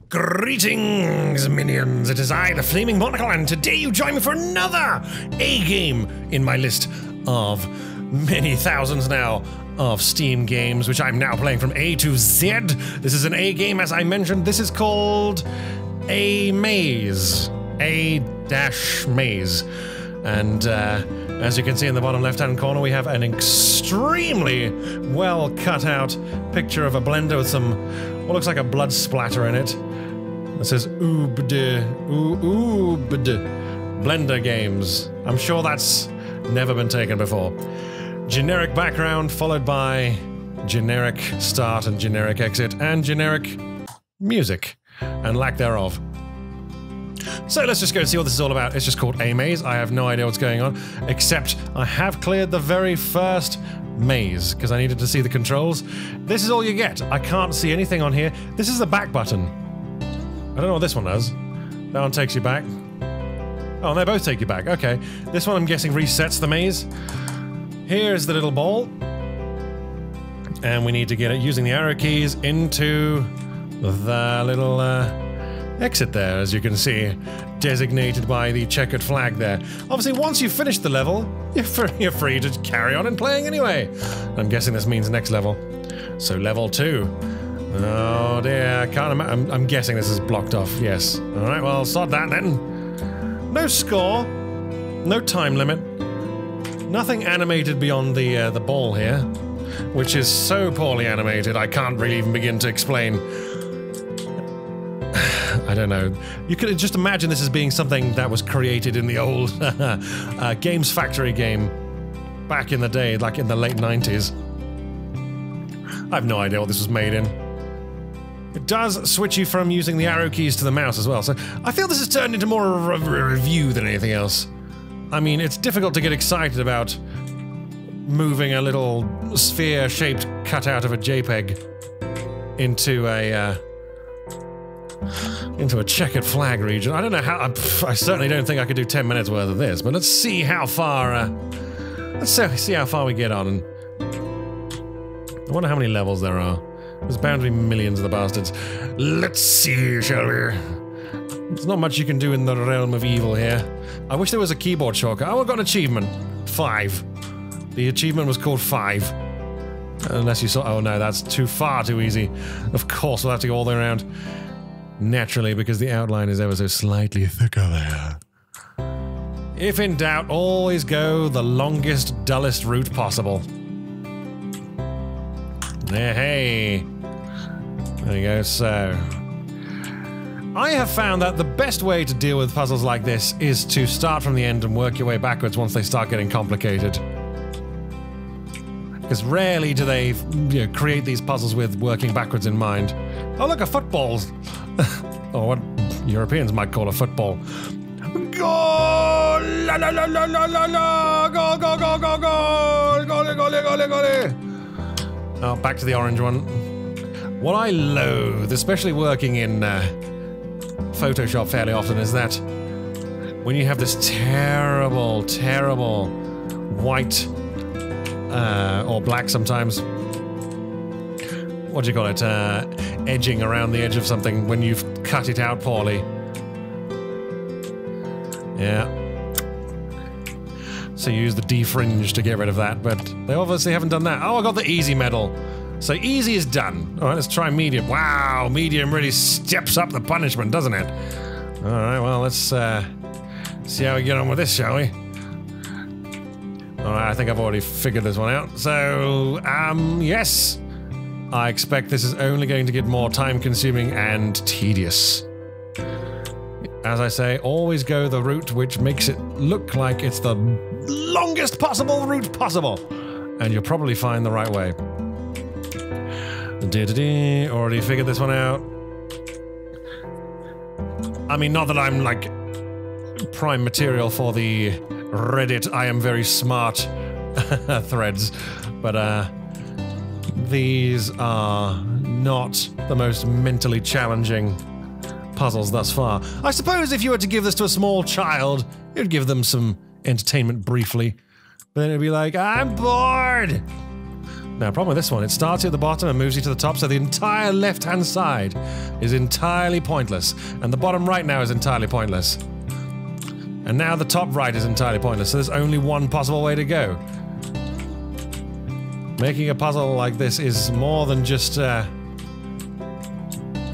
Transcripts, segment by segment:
Greetings, minions! It is I, the Flaming Monocle, and today you join me for another A game in my list of many thousands now of Steam games, which I'm now playing from A to Z. This is an A game, as I mentioned. This is called aMAZE. A-Maze. And as you can see in the bottom left-hand corner, we have an extremely well cut out picture of a blender with some what looks like a blood splatter in it. It says Oobd Blender Games. I'm sure that's never been taken before. Generic background followed by generic start and generic exit and generic music and lack thereof. So let's just go and see what this is all about. It's just called aMAZE. I have no idea what's going on, except I have cleared the very first maze because I needed to see the controls. This is all you get. I can't see anything on here. This is the back button. I don't know what this one does. That one takes you back. Oh, and they both take you back. Okay. This one, I'm guessing, resets the maze. Here's the little ball. And we need to get it using the arrow keys into the little exit there, as you can see, designated by the checkered flag there. Obviously, once you've finished the level, you're free to carry on and playing anyway. I'm guessing this means next level. So level 2. Oh dear, I can't imagine. I'm guessing this is blocked off, yes. Alright, well, sod that then. No score. No time limit. Nothing animated beyond the ball here, which is so poorly animated I can't really even begin to explain. I don't know. You could just imagine this as being something that was created in the old Games Factory game back in the day, like in the late 90s. I have no idea what this was made in. It does switch you from using the arrow keys to the mouse as well, so I feel this has turned into more of a review than anything else. I mean, it's difficult to get excited about moving a little sphere-shaped cutout of a JPEG into a checkered flag region. I don't know how. I certainly don't think I could do 10 minutes worth of this, but let's see how far. Let's see how far we get on. And I wonder how many levels there are. There's bound to be millions of the bastards. Let's see, shall we? There's not much you can do in the realm of evil here. I wish there was a keyboard shortcut. Oh, I got an achievement. 5. The achievement was called 5. Unless you saw. Oh no, that's far too easy. Of course, we'll have to go all the way around. Naturally, because the outline is ever so slightly thicker there. If in doubt, always go the longest, dullest route possible. Hey. There you go, so... I have found that the best way to deal with puzzles like this is to start from the end and work your way backwards once they start getting complicated. Because rarely do they create these puzzles with working backwards in mind. Oh look, a football! Or what Europeans might call a football. Goal! La la la la la la la! Goal! Goal! Goal! Goal! Goal! Goal! Goal! Goal! Goal! Oh, back to the orange one. What I loathe, especially working in Photoshop fairly often, is that when you have this terrible, terrible white or black sometimes. What do you call it? Edging around the edge of something when you've cut it out poorly. Yeah. So you use the defringe to get rid of that, but they obviously haven't done that. Oh, I got the easy medal. So easy is done. Alright, let's try medium. Wow, medium really steps up the punishment, doesn't it? Alright, well, let's see how we get on with this, shall we? Alright, I think I've already figured this one out. So, yes. I expect this is only going to get more time-consuming and tedious. As I say, always go the route which makes it look like it's the longest possible route possible. And you'll probably find the right way. Already figured this one out. I mean, not that I'm, like, prime material for the Reddit I am very smart threads, but, these are not the most mentally challenging puzzles thus far. I suppose if you were to give this to a small child, you'd give them some entertainment briefly. But then it'd be like, I'm bored! Now, problem with this one, it starts you at the bottom and moves you to the top, so the entire left-hand side is entirely pointless. And the bottom right now is entirely pointless. And now the top right is entirely pointless, so there's only one possible way to go. Making a puzzle like this is more than just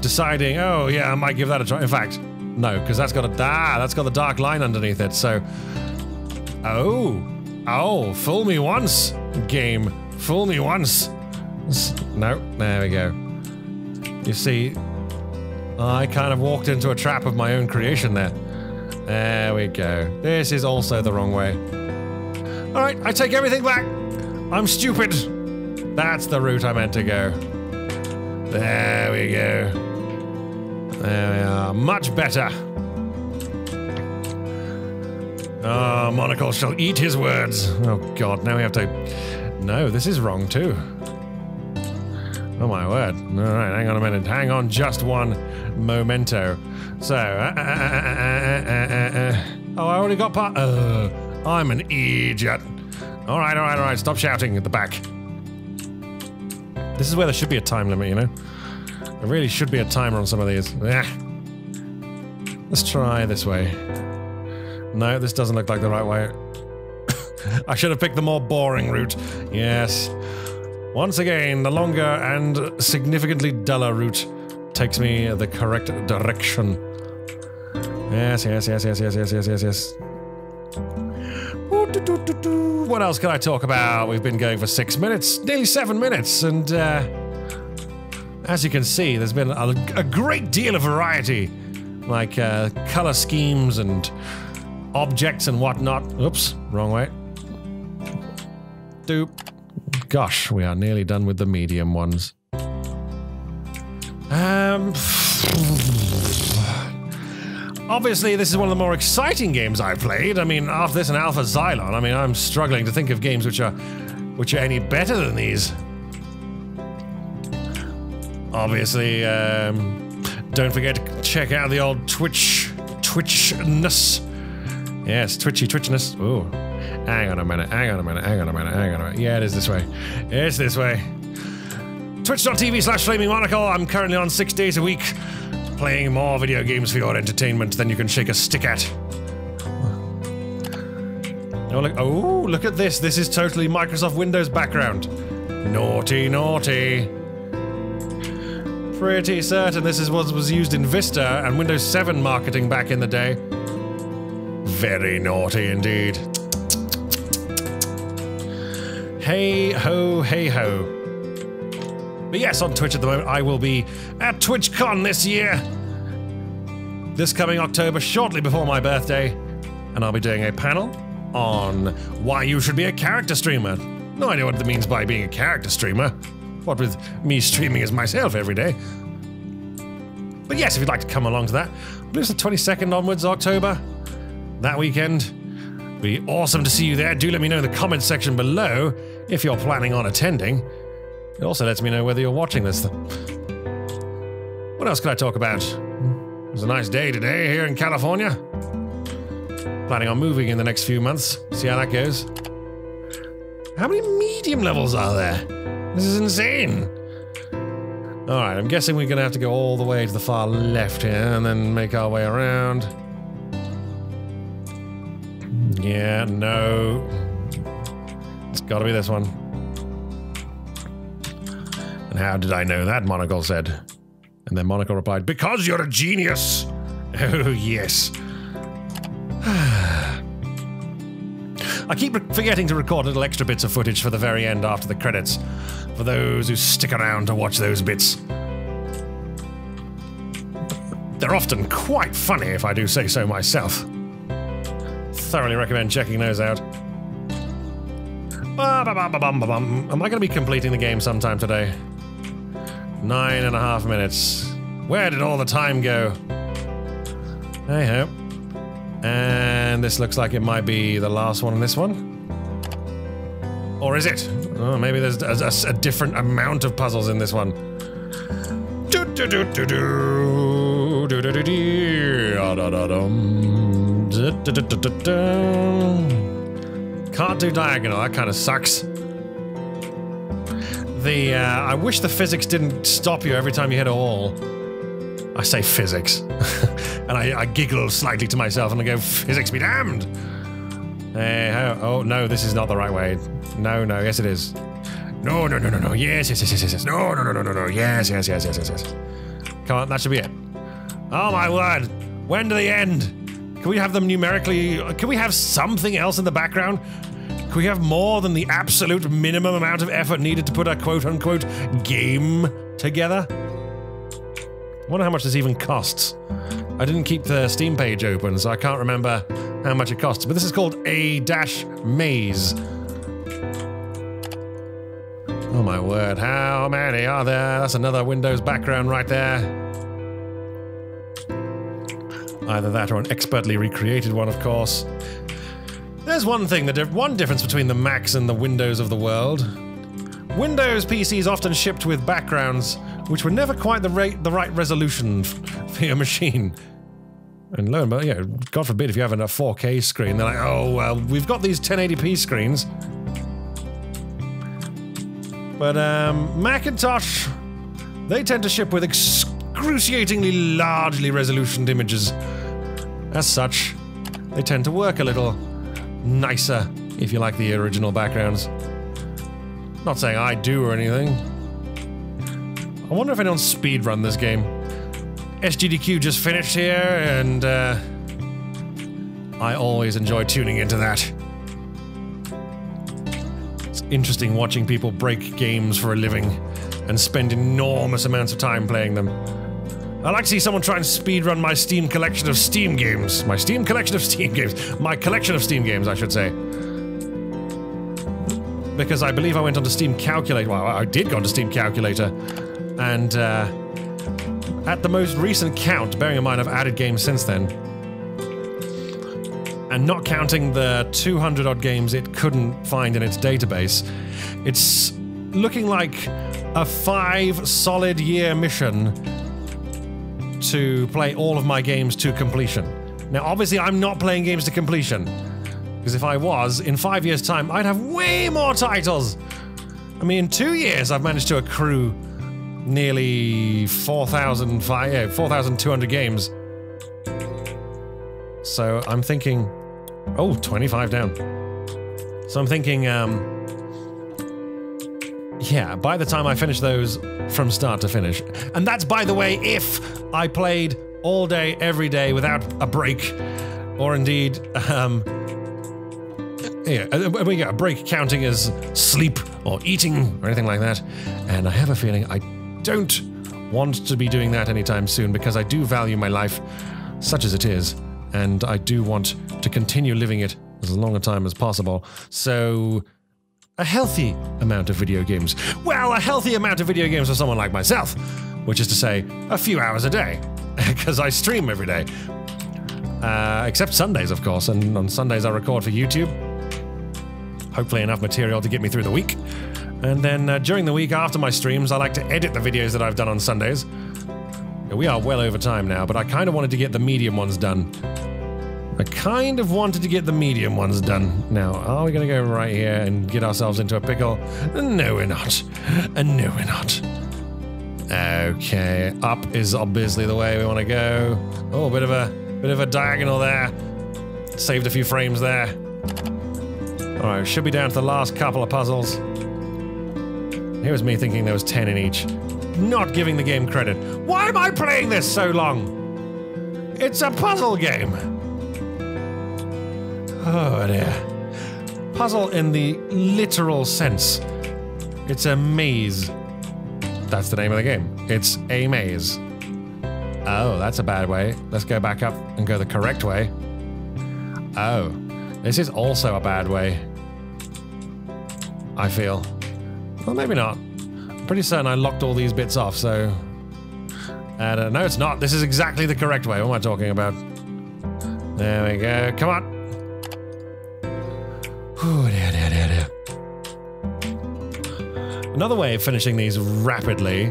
deciding, oh yeah, I might give that a try. In fact, no, because that's got the dark line underneath it, so... Oh, fool me once, game. Fool me once. No, there we go. You see, I kind of walked into a trap of my own creation there. There we go. This is also the wrong way. Alright, I take everything back. I'm stupid. That's the route I meant to go. There we go. There we are. Much better. Oh, Monocle shall eat his words. Oh god, now we have to... No, this is wrong too. Oh my word. Alright, hang on a minute. Hang on just one momento. So, oh, I already got part... I'm an idiot. Alright, stop shouting at the back. This is where there should be a time limit, you know? There really should be a timer on some of these. Let's try this way. No, this doesn't look like the right way. I should have picked the more boring route. Yes. Once again, the longer and significantly duller route takes me the correct direction. Yes. What else can I talk about? We've been going for 6 minutes, nearly 7 minutes, and as you can see, there's been a great deal of variety, like color schemes and objects and whatnot. Oops, wrong way. Doop. Gosh, we are nearly done with the medium ones. Obviously, this is one of the more exciting games I've played. I mean, after this and Alpha Xylon, I mean, I'm struggling to think of games which are any better than these. Obviously, don't forget to check out the old Twitchness. Yes, Twitchness. Ooh. Hang on a minute. Yeah, it is this way. It's this way. Twitch.tv/FlamingMonocle. I'm currently on 6 days a week, playing more video games for your entertainment than you can shake a stick at. Oh, look at this. This is totally Microsoft Windows background. Naughty, naughty. Pretty certain this is what was used in Vista and Windows 7 marketing back in the day. Very naughty indeed. Hey ho, hey ho. But yes, on Twitch at the moment, I will be at TwitchCon this year. This coming October, shortly before my birthday. And I'll be doing a panel on why you should be a character streamer. No idea what it means by being a character streamer. What with me streaming as myself every day. But yes, if you'd like to come along to that, I believe it's the 22nd onwards, October. That weekend. Be awesome to see you there. Do let me know in the comments section below if you're planning on attending. It also lets me know whether you're watching this. What else can I talk about? It was a nice day today here in California. Planning on moving in the next few months. See how that goes. How many medium levels are there? This is insane. Alright, I'm guessing we're gonna have to go all the way to the far left here and then make our way around. Yeah, no. It's gotta be this one. And how did I know that? Monocle said. And then Monocle replied, because you're a genius! Oh, yes. I keep forgetting to record little extra bits of footage for the very end after the credits, for those who stick around to watch those bits. They're often quite funny, if I do say so myself. Thoroughly recommend checking those out. Am I going to be completing the game sometime today? 9.5 minutes. Where did all the time go? Hey ho. And this looks like it might be the last one in this one. Or is it? Oh, maybe there's a different amount of puzzles in this one. Can't do diagonal, that kind of sucks. I wish the physics didn't stop you every time you hit a wall. I say physics. And I giggle slightly to myself and I go, physics be damned! Oh, no, this is not the right way. No, yes it is. No, yes, no, yes. Come on, that should be it. Oh my word! When do they end? Can we have them numerically? Can we have something else in the background? Can we have more than the absolute minimum amount of effort needed to put a quote-unquote game together? I wonder how much this even costs. I didn't keep the Steam page open, so I can't remember how much it costs. But this is called aMAZE. Oh my word, how many are there? That's another Windows background right there. Either that or an expertly recreated one, of course. There's one thing, one difference between the Macs and the Windows of the world. Windows PCs often shipped with backgrounds which were never quite the right resolution for your machine. And lo and behold, yeah, God forbid if you have a 4K screen, they're like, oh, well, we've got these 1080p screens. But Macintosh, they tend to ship with excruciatingly largely resolutioned images. As such, they tend to work a little nicer if you like the original backgrounds. Not saying I do or anything. I wonder if anyone's speedrun this game. SGDQ just finished here, and I always enjoy tuning into that. It's interesting watching people break games for a living and spend enormous amounts of time playing them. I like to see someone try and speedrun my Steam collection of Steam games. My Steam collection of Steam games. My collection of Steam games, I should say. Because I believe I went onto Steam Calculator. Well, I did go onto Steam Calculator. And at the most recent count, bearing in mind I've added games since then, and not counting the 200-odd games it couldn't find in its database, it's looking like a 5-solid-year mission to play all of my games to completion. Now, obviously, I'm not playing games to completion, because if I was, in 5 years' time, I'd have way more titles! I mean, in 2 years, I've managed to accrue nearly 4,200 games. So I'm thinking... Oh, 25 down. So I'm thinking, yeah, by the time I finish those from start to finish. And that's, by the way, if I played all day, every day, without a break. Or indeed, yeah, we get a break counting as sleep or eating or anything like that. And I have a feeling I don't want to be doing that anytime soon, because I do value my life, such as it is, and I do want to continue living it as long a time as possible. So, a healthy amount of video games. Well, a healthy amount of video games for someone like myself, which is to say, a few hours a day, because I stream every day. Except Sundays, of course, and on Sundays I record for YouTube. Hopefully enough material to get me through the week. And then during the week after my streams, I like to edit the videos that I've done on Sundays. We are well over time now, but I kind of wanted to get the medium ones done. Now, are we going to go right here and get ourselves into a pickle? No, we're not. No, we're not. Okay, up is obviously the way we want to go. Oh, bit of a diagonal there. Saved a few frames there. Alright, should be down to the last couple of puzzles. Here was me thinking there was 10 in each. Not giving the game credit. Why am I playing this so long? It's a puzzle game. Oh dear. Puzzle in the literal sense. It's a maze. That's the name of the game. It's aMAZE. Oh, that's a bad way. Let's go back up and go the correct way. Oh, this is also a bad way. I feel. Well, maybe not. I'm pretty certain I locked all these bits off, so... no, it's not. This is exactly the correct way. What am I talking about? There we go. Come on. Ooh, dear. Another way of finishing these rapidly,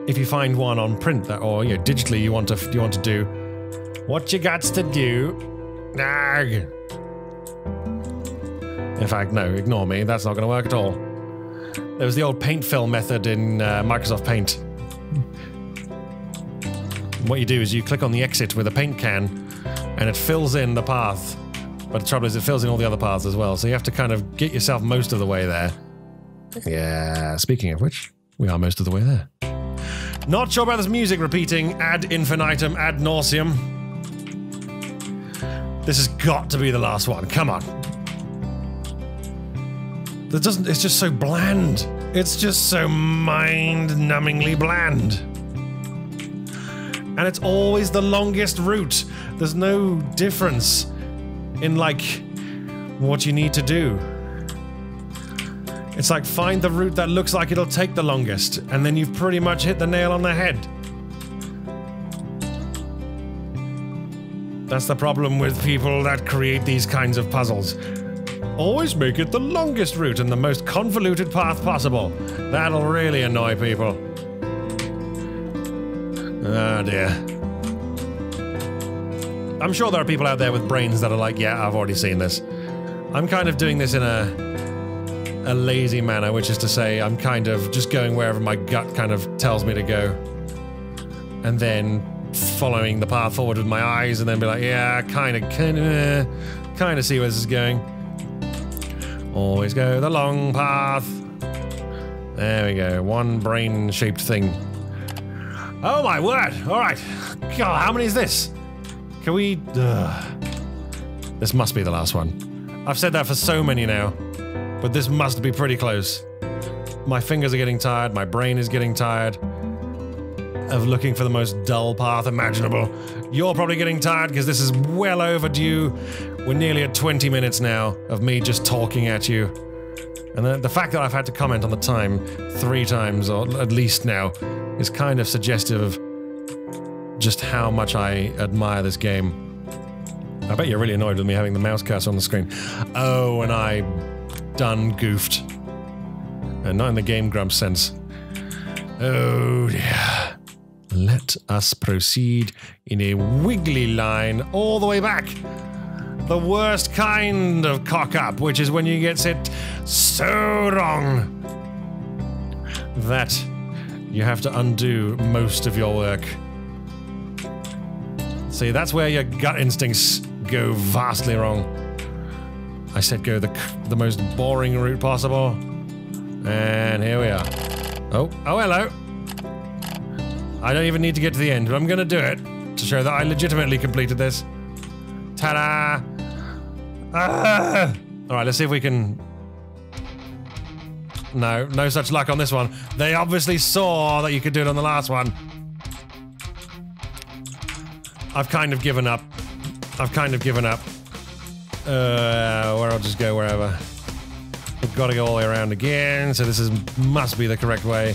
if you find one on print that, or digitally you want to do, what you got to do. Nag. In fact, no, ignore me. That's not going to work at all. There was the old paint fill method in Microsoft Paint. What you do is you click on the exit with a paint can, and it fills in the path. But the trouble is it fills in all the other paths as well, so you have to kind of get yourself most of the way there. Yeah, speaking of which, we are most of the way there. Not sure about this music repeating ad infinitum, ad nauseum. This has got to be the last one, come on. It's just so bland. It's just so mind-numbingly bland. And it's always the longest route. There's no difference in, like, what you need to do. It's like, find the route that looks like it'll take the longest, and then you've pretty much hit the nail on the head. That's the problem with people that create these kinds of puzzles. Always make it the longest route and the most convoluted path possible. That'll really annoy people. Oh dear. I'm sure there are people out there with brains that are like, yeah, I've already seen this. I'm kind of doing this in a lazy manner, which is to say I'm kind of just going wherever my gut kind of tells me to go. And then following the path forward with my eyes and then be like, yeah, kind of see where this is going. Always go the long path. There we go. One brain-shaped thing. Oh my word! Alright. God, how many is this? Can we... This must be the last one. I've said that for so many now. But this must be pretty close. My fingers are getting tired. My brain is getting tired of looking for the most dull path imaginable. You're probably getting tired because this is well overdue. We're nearly at 20 minutes now of me just talking at you. And the fact that I've had to comment on the time 3 times, or at least now, is kind of suggestive of just how much I admire this game. I bet you're really annoyed with me having the mouse cursor on the screen. Oh, and I done goofed. And not in the Game Grumps sense. Oh dear. Let us proceed in a wiggly line all the way back. The worst kind of cock-up, which is when you get it so wrong that you have to undo most of your work. See, that's where your gut instincts go vastly wrong. I said go the most boring route possible. And here we are. Oh, hello. I don't even need to get to the end, but I'm gonna do it to show that I legitimately completed this. Ta-da! Ah! Alright, let's see if we can... No such luck on this one. They obviously saw that you could do it on the last one. I've kind of given up. Where I'll just go wherever. We've got to go all the way around again, so this must be the correct way.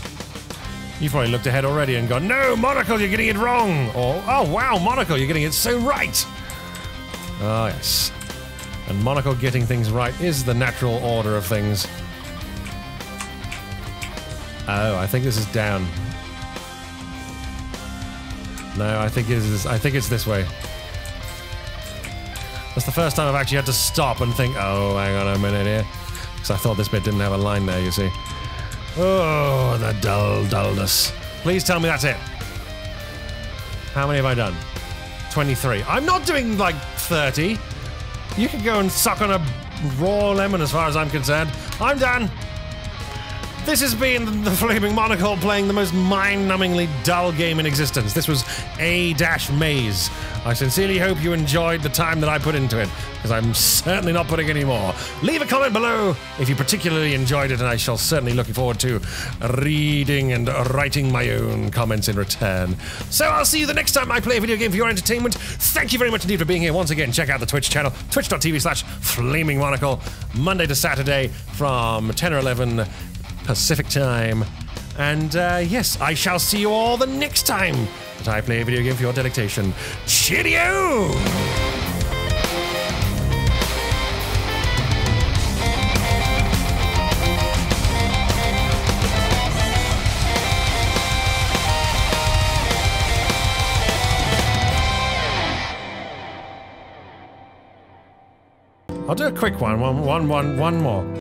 You've probably looked ahead already and gone, no, Monocle, you're getting it wrong! Or, oh wow, Monocle, you're getting it so right! Ah, yes. And Monocle getting things right is the natural order of things. Oh, I think this is down. No, I think it's this way. That's the first time I've actually had to stop and think, oh, hang on a minute here. Because I thought this bit didn't have a line there, you see. Oh, the dullness. Please tell me that's it. How many have I done? 23. I'm not doing, like, 30. You can go and suck on a raw lemon as far as I'm concerned. I'm done. This has been the Flaming Monocle playing the most mind-numbingly dull game in existence. This was aMAZE. I sincerely hope you enjoyed the time that I put into it, because I'm certainly not putting any more. Leave a comment below if you particularly enjoyed it, and I shall certainly looking forward to reading and writing my own comments in return. So I'll see you the next time I play a video game for your entertainment. Thank you very much indeed for being here once again. Check out the Twitch channel, twitch.tv/FlamingMonocle, Monday to Saturday from 10 or 11 Pacific time. And yes, I shall see you all the next time that I play a video game for your delectation. Cheerio! I'll do a quick one more.